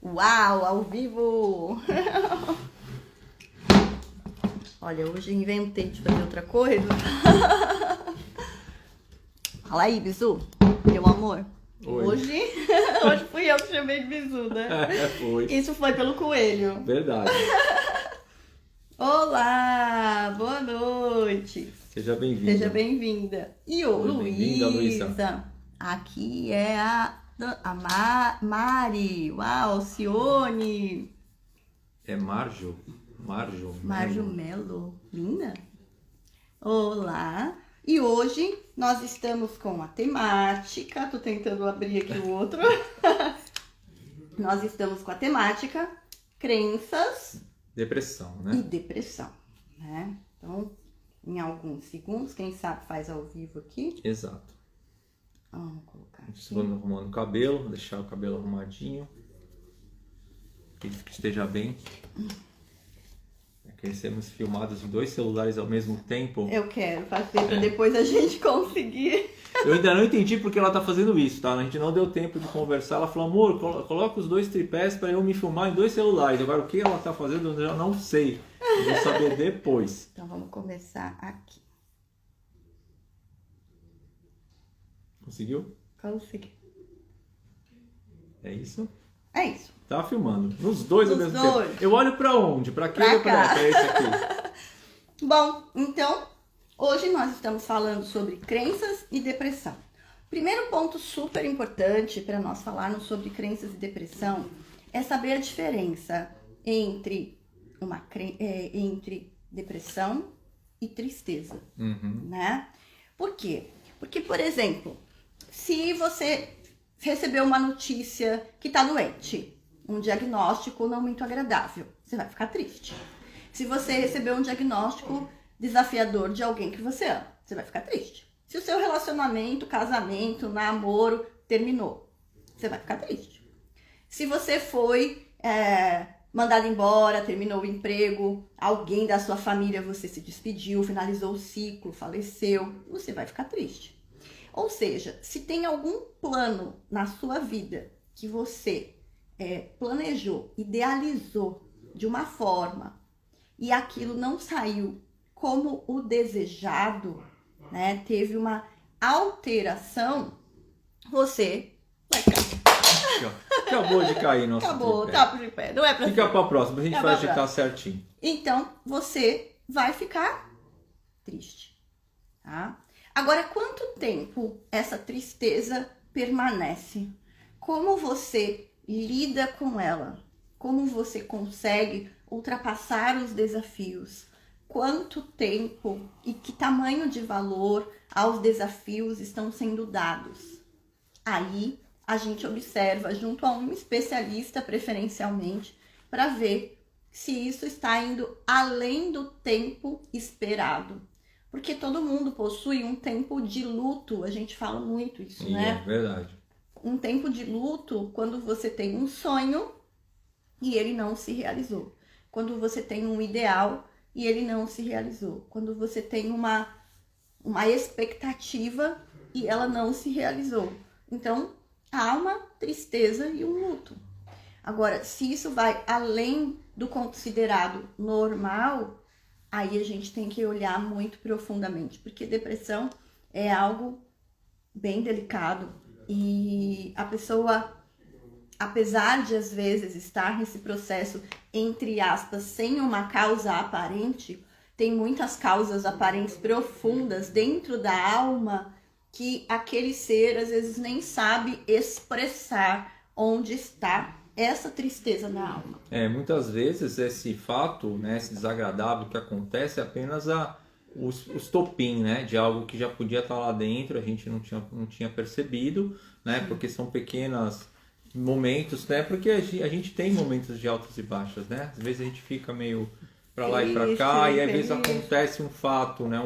Uau, ao vivo! Olha, hoje inventei de fazer outra coisa. Fala aí, Bizu, meu amor. Oi. Hoje fui eu que chamei de Bizu, né? Foi. Isso foi pelo coelho. Verdade. Olá, boa noite. Seja bem-vinda. Seja bem-vinda. E o Seja bem-vinda, Luísa. Aqui é a Mari. Uau, Alcione. É Marjo Melo. Linda. Olá. E hoje nós estamos com a temática. Tô tentando abrir aqui o outro. Nós estamos com a temática crenças Depressão, e né? depressão, né? Então, em alguns segundos, quem sabe faz ao vivo aqui. Exato. Vamos colocar aqui. Estou arrumando o cabelo, deixar o cabelo arrumadinho. Que esteja bem. Aqui sermos filmados em 2 celulares ao mesmo tempo. Eu quero fazer para depois a gente conseguir. Eu ainda não entendi porque ela tá fazendo isso, tá? A gente não deu tempo de conversar. Ela falou, amor, coloca os 2 tripés para eu me filmar em 2 celulares. Agora, o que ela tá fazendo eu já não sei. Eu vou saber depois. Então, vamos começar aqui. Conseguiu? Consegui. É isso? É isso. Tá filmando. Nos dois ao Nos mesmo dois. tempo. Eu olho pra onde? Pra aquele ou Pra cá. pra esse aqui? Bom, então, hoje nós estamos falando sobre crenças e depressão. Primeiro ponto super importante para nós falarmos sobre crenças e depressão é saber a diferença entre entre depressão e tristeza, né? Por quê? Porque, por exemplo, se você recebeu uma notícia que está doente, um diagnóstico não muito agradável, você vai ficar triste. Se você recebeu um diagnóstico desafiador de alguém que você ama, você vai ficar triste. Se o seu relacionamento, casamento, namoro terminou, você vai ficar triste. Se você foi mandado embora, terminou o emprego, alguém da sua família você se despediu, finalizou o ciclo, faleceu, você vai ficar triste. Ou seja, se tem algum plano na sua vida que você planejou, idealizou de uma forma e aquilo não saiu como o desejado, né? Teve uma alteração, você vai ficar. Aqui, ó. Acabou de cair nosso Acabou, tripé. tá de pé, não é pra Fica pra próxima, a gente É vai pra ajeitar próxima. certinho. Então, você vai ficar triste, tá? Agora, quanto tempo essa tristeza permanece? Como você lida com ela? Como você consegue ultrapassar os desafios? Quanto tempo e que tamanho de valor aos desafios estão sendo dados? Aí, a gente observa junto a um especialista, preferencialmente, para ver se isso está indo além do tempo esperado. Porque todo mundo possui um tempo de luto, a gente fala muito isso, né? É verdade. Um tempo de luto quando você tem um sonho e ele não se realizou. Quando você tem um ideal e ele não se realizou. Quando você tem uma expectativa e ela não se realizou. Então, há uma tristeza e um luto. Agora, se isso vai além do considerado normal, aí a gente tem que olhar muito profundamente, porque depressão é algo bem delicado e a pessoa, apesar de às vezes estar nesse processo, entre aspas, sem uma causa aparente, tem muitas causas aparentes profundas dentro da alma que aquele ser às vezes nem sabe expressar onde está essa tristeza na alma. Muitas vezes esse fato, né, esse desagradável que acontece é apenas o estopim, né, de algo que já podia estar lá dentro, a gente não tinha percebido, né, porque são pequenos momentos, né, porque a gente tem momentos de altas e baixas, né, às vezes a gente fica meio para lá e para cá e às vezes acontece um fato, né,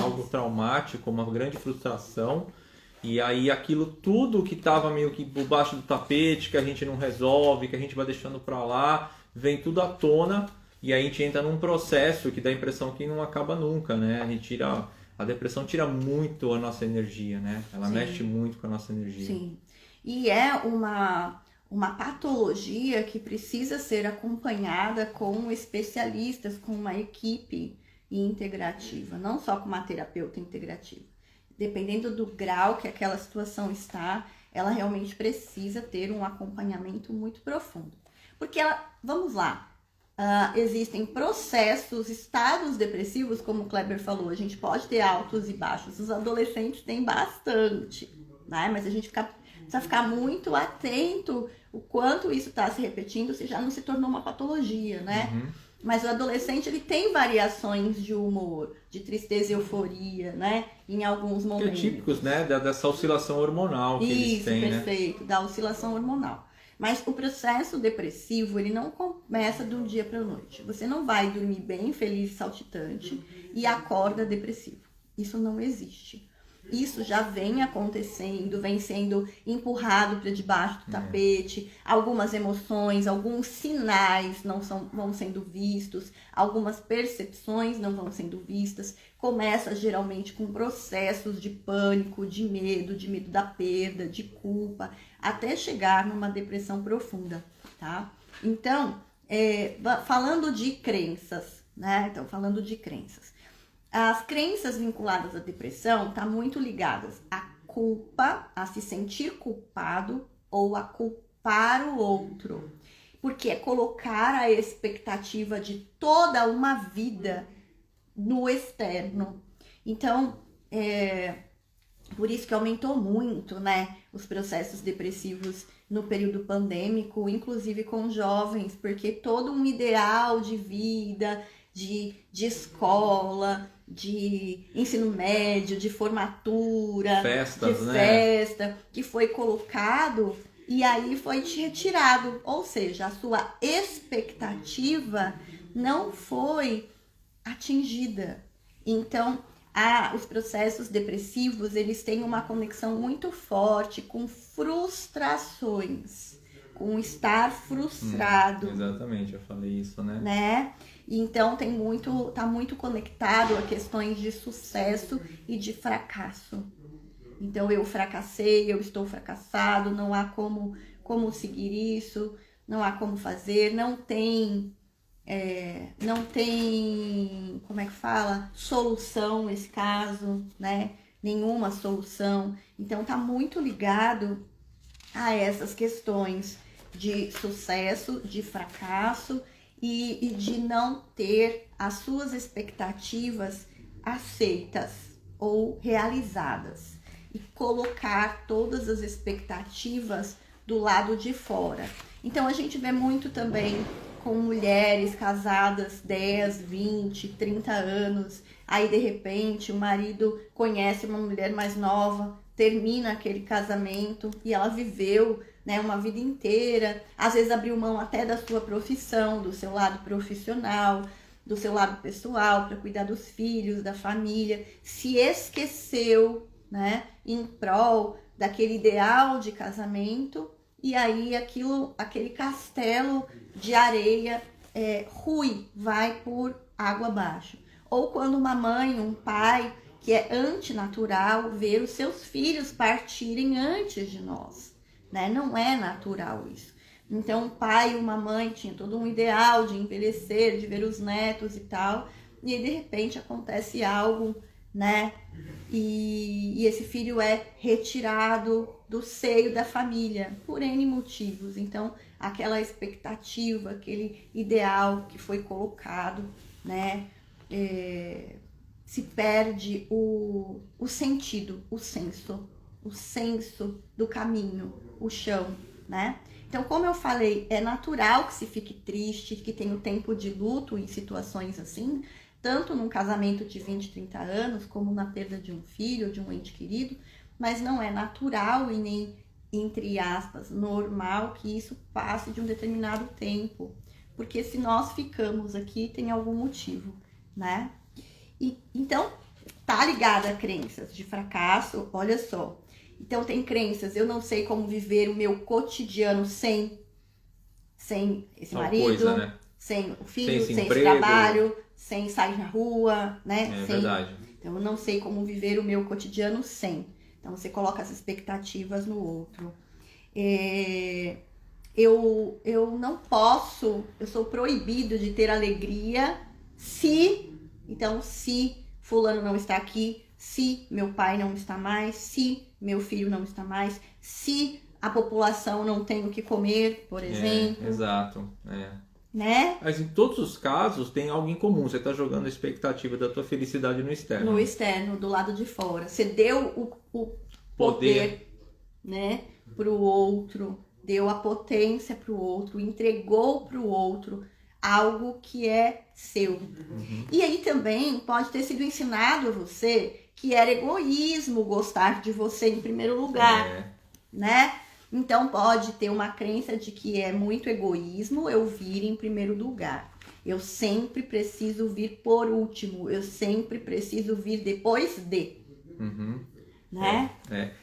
algo traumático, uma grande frustração. E aí aquilo tudo que estava meio que por baixo do tapete, que a gente não resolve, que a gente vai deixando para lá, vem tudo à tona e aí a gente entra num processo que dá a impressão que não acaba nunca, né? A depressão tira muito a nossa energia, né? Ela Sim. mexe muito com a nossa energia. Sim. E é uma patologia que precisa ser acompanhada com especialistas, com uma equipe integrativa, não só com uma terapeuta integrativa. Dependendo do grau que aquela situação está, ela realmente precisa ter um acompanhamento muito profundo. Porque vamos lá, existem processos, estados depressivos, como o Kleber falou, a gente pode ter altos e baixos, os adolescentes têm bastante, né? Mas a gente precisa ficar muito atento o quanto isso está se repetindo, se já não se tornou uma patologia, né? Uhum. Mas o adolescente, ele tem variações de humor, de tristeza e euforia, né? Em alguns momentos. Que é típicos, né? Dessa oscilação hormonal que eles têm, Isso, perfeito, da oscilação hormonal. Mas o processo depressivo, ele não começa de um dia para a noite. Você não vai dormir bem, feliz, saltitante e acorda depressivo. Isso não existe. Isso já vem acontecendo, vem sendo empurrado para debaixo do tapete. Algumas emoções, alguns sinais não vão sendo vistos, algumas percepções não vão sendo vistas. Começa geralmente com processos de pânico, de medo da perda, de culpa, até chegar numa depressão profunda, tá? Então, falando de crenças, né? Então, falando de crenças. As crenças vinculadas à depressão estão muito ligadas à culpa, a se sentir culpado ou a culpar o outro. Porque é colocar a expectativa de toda uma vida no externo. Então, por isso que aumentou muito, né, os processos depressivos no período pandêmico, inclusive com jovens, porque todo um ideal de vida, de escola, de ensino médio, de formatura, festas, de festa, que foi colocado e aí foi retirado. Ou seja, a sua expectativa não foi atingida. Então, os processos depressivos, eles têm uma conexão muito forte com frustrações, com estar frustrado. Exatamente, eu falei isso, né? Então tá muito conectado a questões de sucesso e de fracasso. Então eu fracassei, eu estou fracassado, não há como seguir isso, não há como fazer, não tem, como é que fala? Solução nesse caso, né? Nenhuma solução. Então tá muito ligado a essas questões de sucesso, de fracasso e de não ter as suas expectativas aceitas ou realizadas. E colocar todas as expectativas do lado de fora. Então a gente vê muito também com mulheres casadas 10, 20, 30 anos, aí de repente o marido conhece uma mulher mais nova, termina aquele casamento e ela viveu, né, uma vida inteira, às vezes abriu mão até da sua profissão, do seu lado profissional, do seu lado pessoal, para cuidar dos filhos, da família, se esqueceu, né, em prol daquele ideal de casamento, e aí aquele castelo de areia rui, vai por água abaixo. Ou quando uma mãe, um pai, que é antinatural, ver os seus filhos partirem antes de nós, né? Não é natural isso. Então, um pai e uma mãe tinham todo um ideal de envelhecer, de ver os netos e tal, e aí, de repente acontece algo, né? E esse filho é retirado do seio da família por N motivos. Então, aquela expectativa, aquele ideal que foi colocado, né? Se perde o sentido, o senso do caminho, o chão, né? Então, como eu falei, é natural que se fique triste, que tenha o tempo de luto em situações assim, tanto num casamento de 20, 30 anos, como na perda de um filho, de um ente querido, mas não é natural e nem, entre aspas, normal que isso passe de um determinado tempo. Porque se nós ficamos aqui, tem algum motivo, né? Então, tá ligada a crenças de fracasso, olha só. Então, tem crenças, eu não sei como viver o meu cotidiano sem esse marido, coisa, né? sem o filho, sem esse emprego, trabalho, sem sair na rua, né? Verdade. Então, eu não sei como viver o meu cotidiano sem. Então, você coloca as expectativas no outro. eu não posso, eu sou proibido de ter alegria se fulano não está aqui, se meu pai não está mais, se meu filho não está mais, se a população não tem o que comer, por exemplo. Exato. Né? Mas em todos os casos tem algo em comum. Você está jogando a expectativa da tua felicidade no externo. No externo, do lado de fora. Você deu o poder, né, para o outro, deu a potência para o outro, entregou para o outro algo que é seu. Uhum. E aí também pode ter sido ensinado a você que era egoísmo gostar de você em primeiro lugar, né? Então pode ter uma crença de que é muito egoísmo eu vir em primeiro lugar. Eu sempre preciso vir por último. Eu sempre preciso vir depois de. Uhum. Né?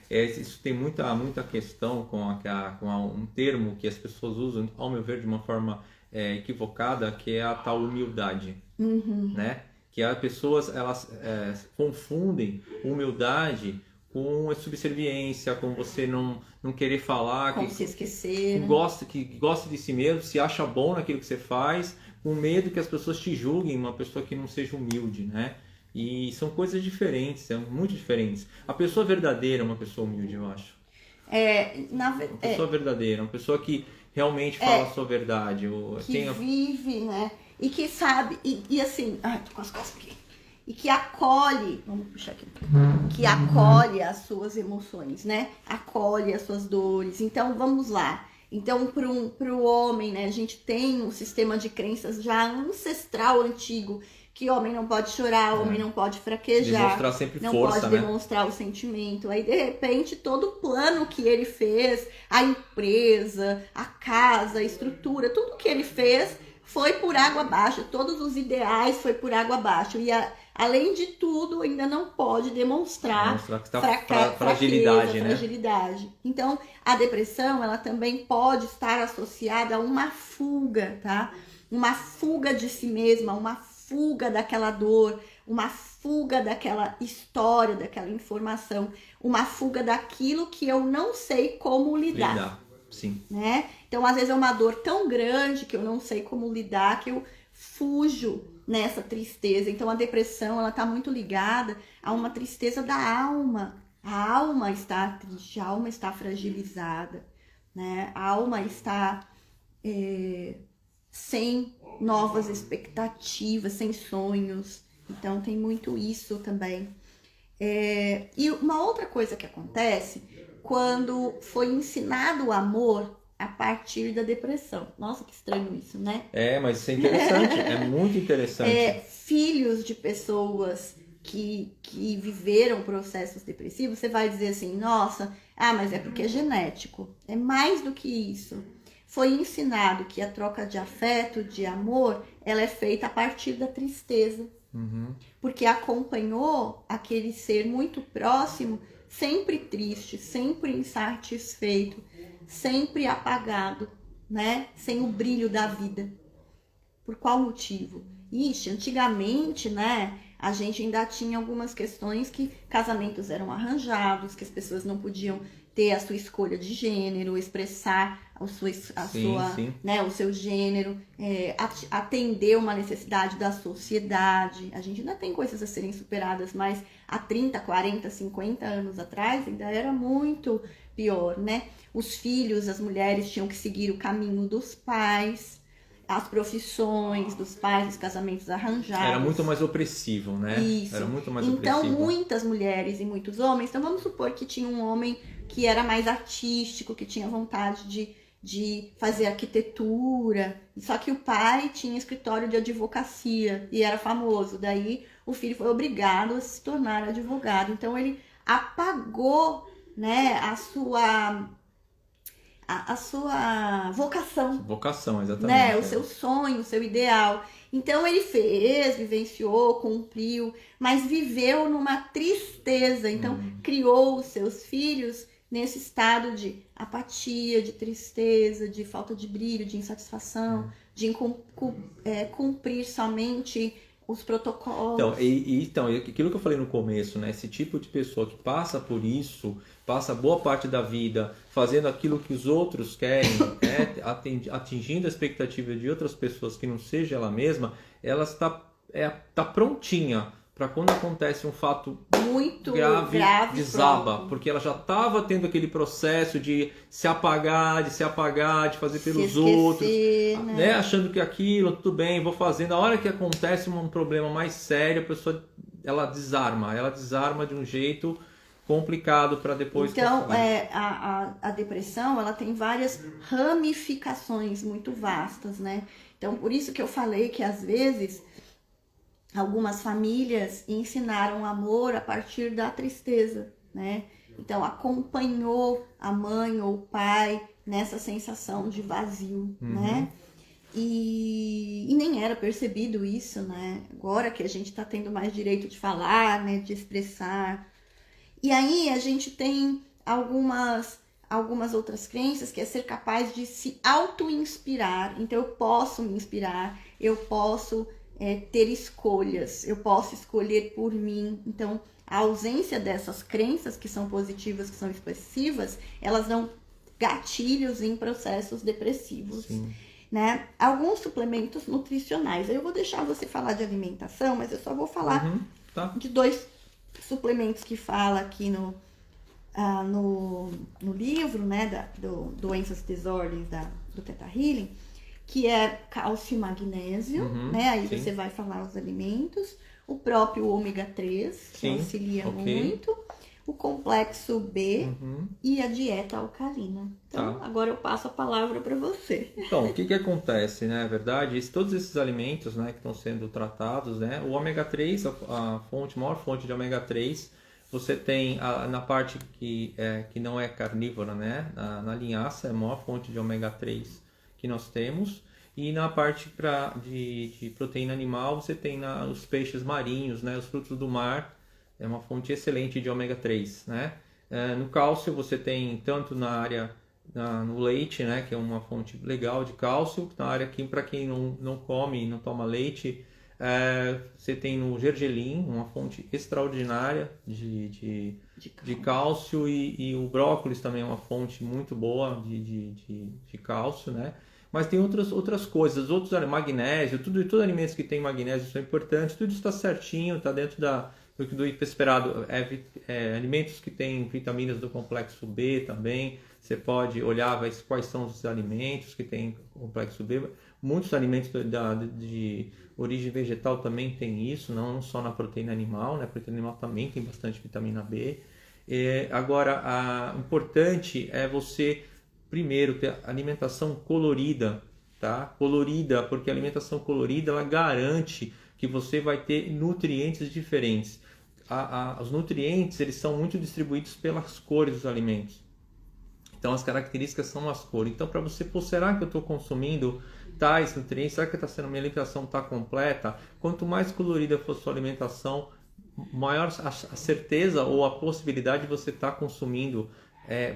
Isso tem muita questão com um termo que as pessoas usam, ao meu ver, de uma forma equivocada, que é a tal humildade. Uhum. Né? Que as pessoas elas confundem humildade com a subserviência, com você não querer falar, com se esquecer, que gosta de si mesmo, se acha bom naquilo que você faz, com medo que as pessoas te julguem, uma pessoa que não seja humilde, né? E são coisas diferentes, são muito diferentes. A pessoa verdadeira é uma pessoa humilde, eu acho. Uma pessoa verdadeira, uma pessoa que realmente fala a sua verdade. Que vive, né? E que sabe, e assim, tô com as costas aqui. E que acolhe, vamos puxar aqui, que acolhe as suas emoções, né? Acolhe as suas dores. Então, vamos lá. Então, para o homem, né? A gente tem um sistema de crenças já ancestral, antigo, que homem não pode chorar, homem não pode fraquejar, demonstrar sempre não força, pode demonstrar o sentimento. Aí, de repente, todo o plano que ele fez, a empresa, a casa, a estrutura, tudo que ele fez foi por água abaixo. Todos os ideais foi por água abaixo. E além de tudo, ainda não pode demonstrar que tá fragilidade, né? Fragilidade. Então, a depressão, ela também pode estar associada a uma fuga, tá? Uma fuga de si mesma, uma fuga daquela dor, uma fuga daquela história, daquela informação, uma fuga daquilo que eu não sei como lidar. Sim. Né? Então, às vezes é uma dor tão grande que eu não sei como lidar, que eu fujo nessa tristeza. Então, a depressão, ela tá muito ligada a uma tristeza da alma. A alma está triste, a alma está fragilizada, né? A alma está sem novas expectativas, sem sonhos. Então, tem muito isso também. E uma outra coisa que acontece quando foi ensinado o amor a partir da depressão. Nossa, que estranho isso, né? Mas isso é interessante, é muito interessante. Filhos de pessoas que viveram processos depressivos, você vai dizer assim, nossa, mas é porque é genético. É mais do que isso. Foi ensinado que a troca de afeto, de amor, ela é feita a partir da tristeza. Uhum. Porque acompanhou aquele ser muito próximo, sempre triste, sempre insatisfeito, sempre apagado, né? Sem o brilho da vida. Por qual motivo? Antigamente, né? A gente ainda tinha algumas questões que casamentos eram arranjados, que as pessoas não podiam ter a sua escolha de gênero, expressar né, o seu gênero, atender uma necessidade da sociedade. A gente ainda tem coisas a serem superadas, mas há 30, 40, 50 anos atrás ainda era muito pior, né? Os filhos, as mulheres tinham que seguir o caminho dos pais, as profissões dos pais, os casamentos arranjados. Era muito mais opressivo, né? Isso. Era muito mais então, opressivo. Muitas mulheres e muitos homens, então vamos supor que tinha um homem que era mais artístico, que tinha vontade de fazer arquitetura, só que o pai tinha escritório de advocacia e era famoso, daí o filho foi obrigado a se tornar advogado, então ele apagou, né, a sua vocação. Vocação, exatamente. Né, o seu sonho, o seu ideal. Então ele vivenciou, cumpriu, mas viveu numa tristeza, então criou os seus filhos nesse estado de apatia, de tristeza, de falta de brilho, de insatisfação, de cumprir somente os protocolos. Então, aquilo que eu falei no começo, né? Esse tipo de pessoa que passa por isso, passa boa parte da vida fazendo aquilo que os outros querem, né? Atingindo a expectativa de outras pessoas que não seja ela mesma, ela tá prontinha para quando acontece um fato muito grave desaba, pronto. porque ela já estava tendo aquele processo de se apagar, de fazer pelos Se esquecer, outros, né? achando que aquilo, tudo bem, vou fazendo. A hora que acontece um problema mais sério, a pessoa ela desarma de um jeito complicado para depois Então, conseguir. a depressão, ela tem várias ramificações muito vastas, né? Então, por isso que eu falei que às vezes algumas famílias ensinaram amor a partir da tristeza, né? Então, acompanhou a mãe ou o pai nessa sensação de vazio, né? E nem era percebido isso, né? Agora que a gente tá tendo mais direito de falar, né? De expressar. E aí a gente tem algumas outras crenças, que é ser capaz de se auto-inspirar. Então, eu posso me inspirar, eu posso ter escolhas, eu posso escolher por mim. Então, a ausência dessas crenças que são positivas, que são expressivas, elas dão gatilhos em processos depressivos. Sim. Né? Alguns suplementos nutricionais. Eu vou deixar você falar de alimentação, mas eu só vou falar Tá. de 2 suplementos que fala aqui no livro, né, do Doenças e Desordens do Theta Healing, que é cálcio e magnésio, né? Aí sim. você vai falar os alimentos, o próprio ômega 3, que Sim, auxilia ok. muito, o complexo B e a dieta alcalina. Então, agora eu passo a palavra para você. Então, o que acontece, né? Na verdade, todos esses alimentos, né, que estão sendo tratados, né? O ômega 3, a maior fonte de ômega 3, você tem na parte que não é carnívora, né? Na linhaça é a maior fonte de ômega 3 que nós temos. E na parte de proteína animal, você tem os peixes marinhos, né? Os frutos do mar, é uma fonte excelente de ômega 3, né? No cálcio, você tem tanto na área no leite, né, que é uma fonte legal de cálcio. Na área que, para quem não come e não toma leite, você tem no gergelim, uma fonte extraordinária de cálcio, e o brócolis também é uma fonte muito boa de cálcio, né? Mas tem outras coisas, magnésio, tudo alimentos que tem magnésio são importantes, tudo está certinho, está dentro do esperado. Alimentos que têm vitaminas do complexo B também, você pode olhar quais são os alimentos que têm complexo B. Muitos alimentos de origem vegetal também tem isso, não só na proteína animal, né? A proteína animal também tem bastante vitamina B. Agora, importante é você primeiro ter alimentação colorida, tá? Colorida, porque a alimentação colorida ela garante que você vai ter nutrientes diferentes. Os nutrientes eles são muito distribuídos pelas cores dos alimentos. Então as características são as cores. Então para você, será que eu estou consumindo tais nutrientes? Será que minha alimentação está completa? Quanto mais colorida for a sua alimentação, maior a certeza ou a possibilidade de você estar consumindo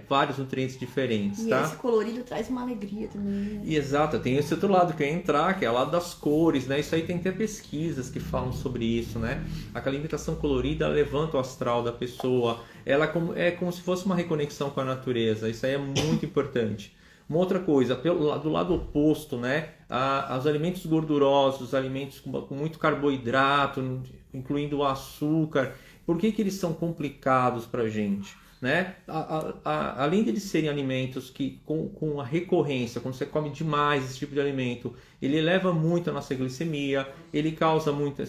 vários nutrientes diferentes, tá? Esse colorido traz uma alegria também. Exato, tem esse outro lado que que é o lado das cores, né? Isso aí tem até pesquisas que falam sobre isso, né? A alimentação colorida levanta o astral da pessoa, ela é como se fosse uma reconexão com a natureza. Isso aí é muito importante. Uma outra coisa, do lado oposto, né? Os alimentos gordurosos, os alimentos com muito carboidrato, incluindo o açúcar, por que eles são complicados para a gente? Né? Além de eles serem alimentos que com a recorrência, quando você come demais esse tipo de alimento, ele eleva muito a nossa glicemia, ele causa muito,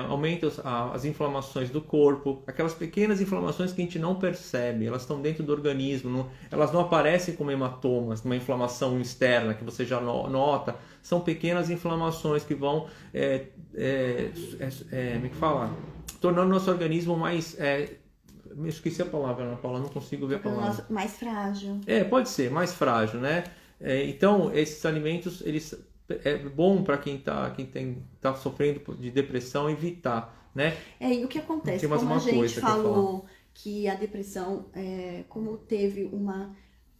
aumenta as inflamações do corpo, aquelas pequenas inflamações que a gente não percebe, elas estão dentro do organismo, elas não aparecem como hematomas, uma inflamação externa que você já nota, são pequenas inflamações que vão como é que fala? Tornando o nosso organismo mais... Eu esqueci a palavra, Ana Paula, não consigo ver a palavra. Mais frágil. Pode ser, mais frágil, né? Então, esses alimentos, é bom para quem tá sofrendo de depressão evitar, né? E o que acontece? Como a gente falou que a depressão, como teve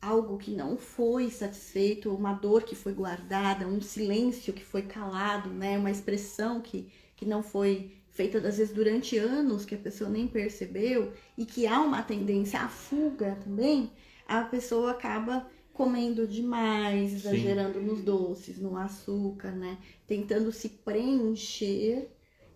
algo que não foi satisfeito, uma dor que foi guardada, um silêncio que foi calado, né? Uma expressão que não foi feita, às vezes, durante anos, que a pessoa nem percebeu, e que há uma tendência à fuga também, a pessoa acaba comendo demais, exagerando nos doces, no açúcar, né? Tentando se preencher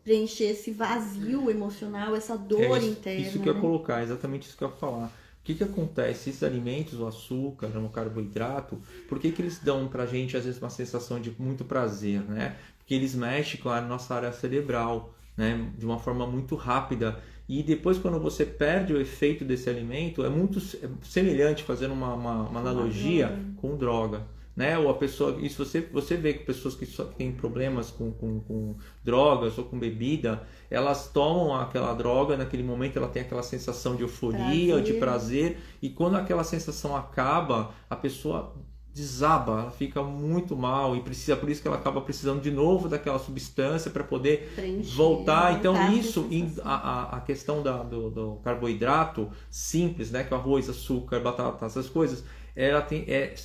esse vazio emocional, essa dor interna. Isso que eu ia colocar, exatamente isso que eu ia falar. O que acontece? Esses alimentos, o açúcar, o carboidrato, por que eles dão pra gente, às vezes, uma sensação de muito prazer, né? Porque eles mexem com a nossa área cerebral, né? De uma forma muito rápida. E depois, quando você perde o efeito desse alimento, é muito semelhante, fazendo uma analogia com droga. Né? Ou a pessoa, isso você vê que pessoas que só têm problemas com drogas ou com bebida, elas tomam aquela droga, naquele momento ela tem aquela sensação de euforia, de prazer, e quando aquela sensação acaba, a pessoa desaba, ela fica muito mal e precisa, por isso que ela acaba precisando de novo daquela substância para poder voltar. Então isso, a questão do carboidrato simples, né, que é o arroz, açúcar, batata, essas coisas,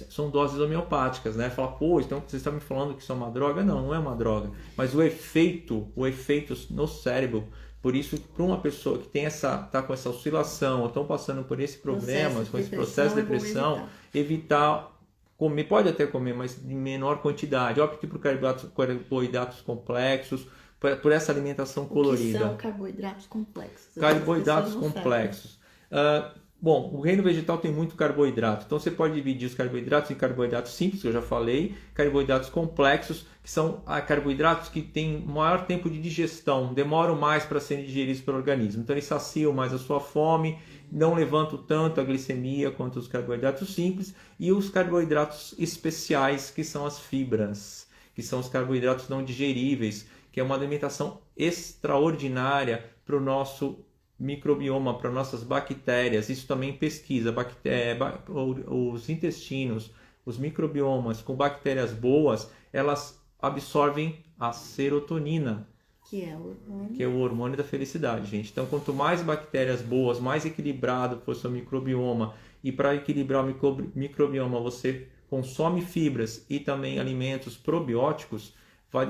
são doses homeopáticas, né? Fala, pô, então você está me falando que isso é uma droga? Não, não é uma droga. Mas o efeito no cérebro, por isso, para uma pessoa que tá com essa oscilação, ou estão passando por esse problema, com esse processo de depressão, evitar comer, pode até comer, mas em menor quantidade. Opte por carboidratos complexos, por essa alimentação colorida. O que são carboidratos complexos? Carboidratos complexos. Bom, o reino vegetal tem muito carboidrato, então você pode dividir os carboidratos em carboidratos simples, que eu já falei, carboidratos complexos, que são carboidratos que têm maior tempo de digestão, demoram mais para serem digeridos pelo organismo. Então eles saciam mais a sua fome, não levantam tanto a glicemia quanto os carboidratos simples, e os carboidratos especiais, que são as fibras, que são os carboidratos não digeríveis, que é uma alimentação extraordinária para o nosso microbioma, para nossas bactérias. Isso também pesquisa. Os intestinos, os microbiomas com bactérias boas, elas absorvem a serotonina, que é o hormônio da felicidade, gente. Então, quanto mais bactérias boas, mais equilibrado for o seu microbioma, e para equilibrar o microbioma você consome fibras e também alimentos probióticos, vai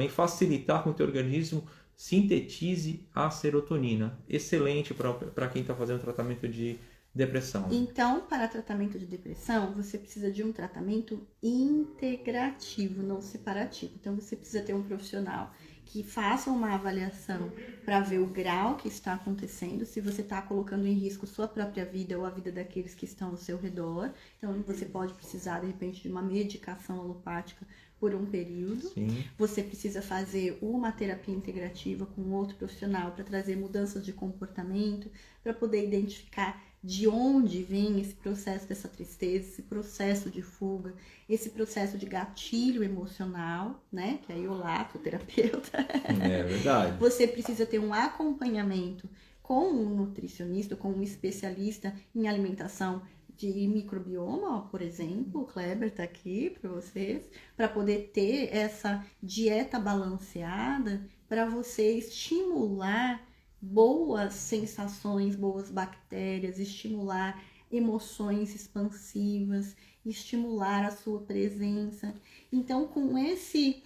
facilitar com que o teu organismo sintetize a serotonina. Excelente para quem está fazendo tratamento de depressão. Então, para tratamento de depressão, você precisa de um tratamento integrativo, não separativo. Então, você precisa ter um profissional que faça uma avaliação para ver o grau que está acontecendo, se você está colocando em risco sua própria vida ou a vida daqueles que estão ao seu redor. Então, você pode precisar, de repente, de uma medicação alopática por um período. Sim. Você precisa fazer uma terapia integrativa com outro profissional para trazer mudanças de comportamento, para poder identificar de onde vem esse processo dessa tristeza, esse processo de fuga, esse processo de gatilho emocional, né? Que aí eu lato o terapeuta. É verdade. Você precisa ter um acompanhamento com um nutricionista, com um especialista em alimentação de microbioma, por exemplo. O Kleber está aqui para vocês, para poder ter essa dieta balanceada, para você estimular boas sensações, boas bactérias, estimular emoções expansivas, estimular a sua presença. Então, com esse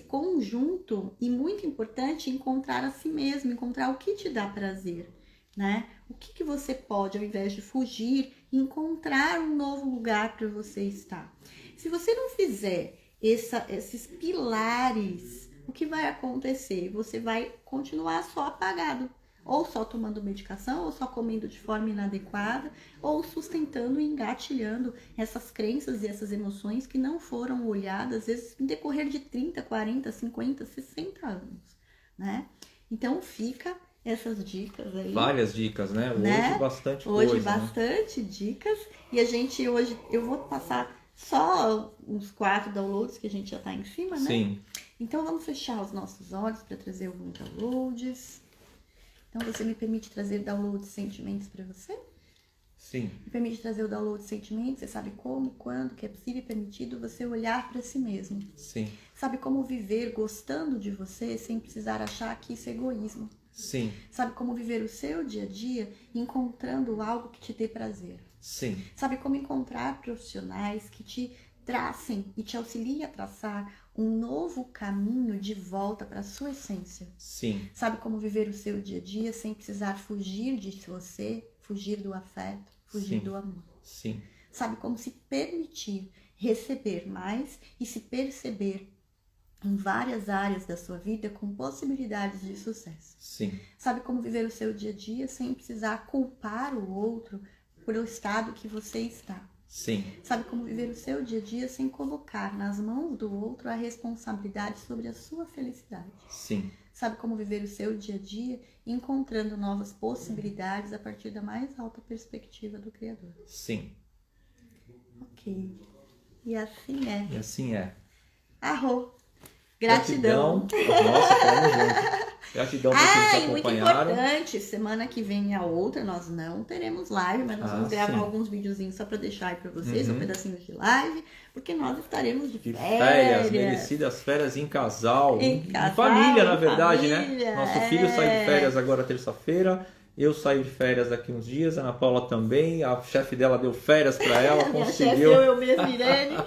conjunto, e muito importante, encontrar a si mesmo, encontrar o que te dá prazer, né? O que você pode, ao invés de fugir, encontrar um novo lugar para você estar. Se você não fizer esses pilares, o que vai acontecer? Você vai continuar só apagado, ou só tomando medicação, ou só comendo de forma inadequada, ou sustentando e engatilhando essas crenças e essas emoções que não foram olhadas, às vezes, no decorrer de 30, 40, 50, 60 anos, né? Então, fica essas dicas aí. Várias dicas, né? Hoje bastante coisa. Hoje bastante dicas. E a gente hoje, eu vou passar só uns 4 downloads que a gente já tá em cima, né? Sim. Então vamos fechar os nossos olhos para trazer alguns downloads. Então você me permite trazer download de sentimentos para você? Sim. Me permite trazer o download de sentimentos, você sabe como, quando, que é possível e permitido você olhar para si mesmo. Sim. Sabe como viver gostando de você sem precisar achar que isso é egoísmo. Sim. Sabe como viver o seu dia a dia encontrando algo que te dê prazer. Sim, Sabe como encontrar profissionais que te tracem e te auxiliem a traçar um novo caminho de volta para a sua essência. sim, Sabe como viver o seu dia a dia sem precisar fugir de você, fugir do afeto, fugir sim, do amor. sim, Sabe como se permitir receber mais e se perceber em várias áreas da sua vida com possibilidades de sucesso. sim, Sabe como viver o seu dia a dia sem precisar culpar o outro pelo estado que você está. sim, Sabe como viver o seu dia a dia sem colocar nas mãos do outro a responsabilidade sobre a sua felicidade. sim. Sabe como viver o seu dia a dia encontrando novas possibilidades a partir da mais alta perspectiva do Criador. Sim. Ok. E assim é. E assim é. Arro. Gratidão. Nossa, tamo junto. Gratidão por Ah, vocês e muito acompanharam. importante, semana que vem e a outra nós não teremos live, mas nós vamos gravar sim. alguns videozinhos só para deixar aí para vocês, um pedacinho de live, porque nós estaremos de De férias. merecidas férias em casal. Em Em casal, família, na em verdade, família, né? Nosso filho sai de férias agora terça-feira. Eu saio de férias daqui uns dias, a Ana Paula também. A chefe dela deu férias para ela, Minha conseguiu. chefe, eu mesma, Irene.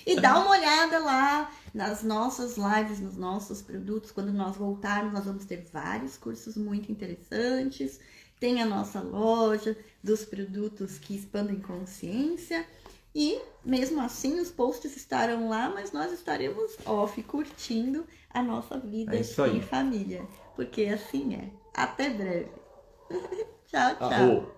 E dá uma olhada lá nas nossas lives, nos nossos produtos. Quando nós voltarmos, nós vamos ter vários cursos muito interessantes. Tem a nossa loja dos produtos que expandem consciência. E, mesmo assim, os posts estarão lá, mas nós estaremos off, curtindo a nossa vida É isso aí. em família. Porque assim é. Até breve. Tchau, tchau. Arro.